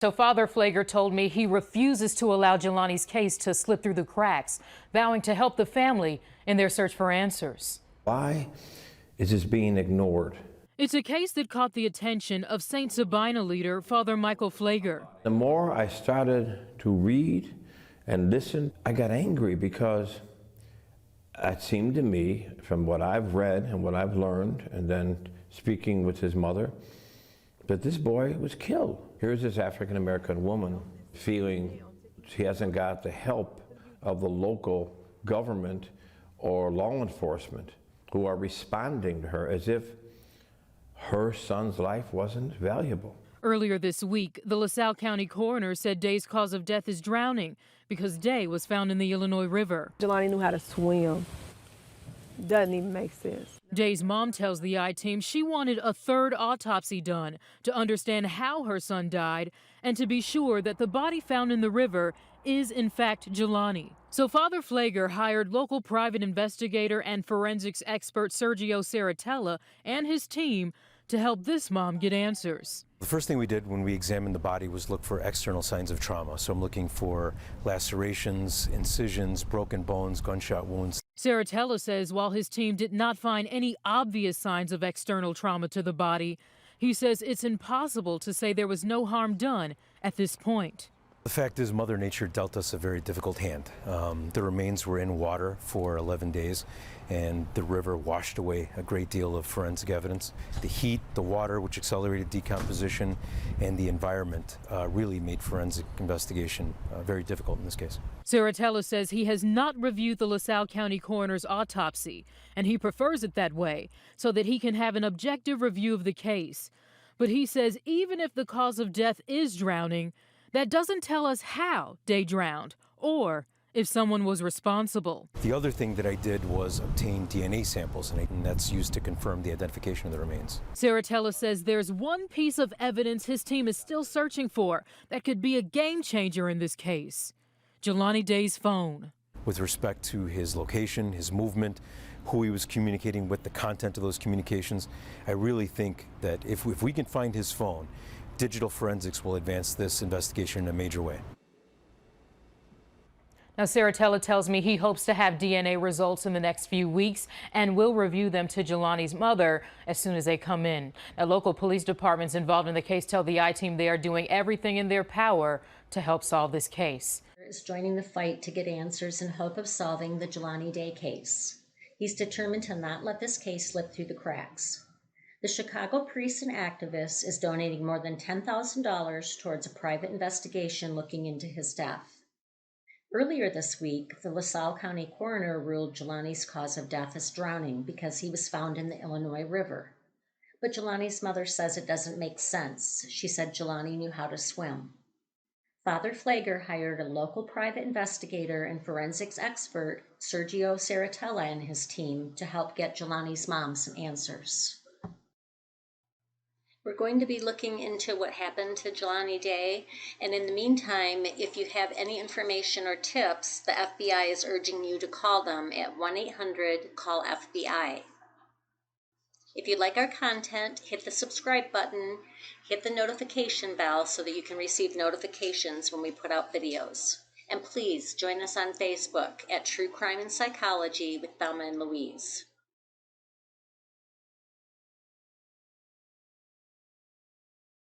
So Father Flager told me he refuses to allow Jelani's case to slip through the cracks, vowing to help the family in their search for answers. Why is this being ignored? It's a case that caught the attention of St. Sabina leader Father Michael Flager. The more I started to read and listen, I got angry because it seemed to me, from what I've read and what I've learned, and then speaking with his mother, that this boy was killed. Here's this African-American woman feeling she hasn't got the help of the local government or law enforcement who are responding to her as if her son's life wasn't valuable. Earlier this week, the LaSalle County coroner said Day's cause of death is drowning because Day was found in the Illinois River. Jelani knew how to swim. Doesn't even make sense. Day's mom tells the I-Team she wanted a third autopsy done to understand how her son died and to be sure that the body found in the river is in fact Jelani. So Father Flager hired local private investigator and forensics expert Sergio Saratella and his team to help this mom get answers. The first thing we did when we examined the body was look for external signs of trauma. So I'm looking for lacerations, incisions, broken bones, gunshot wounds. Saratella says while his team did not find any obvious signs of external trauma to the body, he says it's impossible to say there was no harm done at this point. The fact is, Mother Nature dealt us a very difficult hand. The remains were in water for 11 days, and the river washed away a great deal of forensic evidence. The heat, the water, which accelerated decomposition, and the environment really made forensic investigation very difficult in this case. Saratella says he has not reviewed the LaSalle County coroner's autopsy, and he prefers it that way so that he can have an objective review of the case. But he says even if the cause of death is drowning, that doesn't tell us how Day drowned or if someone was responsible. The other thing that I did was obtain DNA samples, and that's used to confirm the identification of the remains. Saratella says there's one piece of evidence his team is still searching for that could be a game changer in this case: Jelani Day's phone. With respect to his location, his movement, who he was communicating with, the content of those communications, I really think that if we can find his phone, digital forensics will advance this investigation in a major way. Now, Saratella tells me he hopes to have DNA results in the next few weeks and will review them to Jelani's mother as soon as they come in. Now, local police departments involved in the case tell the I-Team they are doing everything in their power to help solve this case. Is joining the fight to get answers in hope of solving the Jelani Day case. He's determined to not let this case slip through the cracks. The Chicago Priest and Activist is donating more than $10,000 towards a private investigation looking into his death. Earlier this week, the LaSalle County coroner ruled Jelani's cause of death as drowning because he was found in the Illinois River. But Jelani's mother says it doesn't make sense. She said Jelani knew how to swim. Father Flager hired a local private investigator and forensics expert, Sergio Saratella, and his team to help get Jelani's mom some answers. We're going to be looking into what happened to Jelani Day, and in the meantime, if you have any information or tips, the FBI is urging you to call them at 1-800-CALL-FBI. If you like our content, hit the subscribe button, hit the notification bell so that you can receive notifications when we put out videos. And please join us on Facebook at True Crime and Psychology with Thelma and Louise.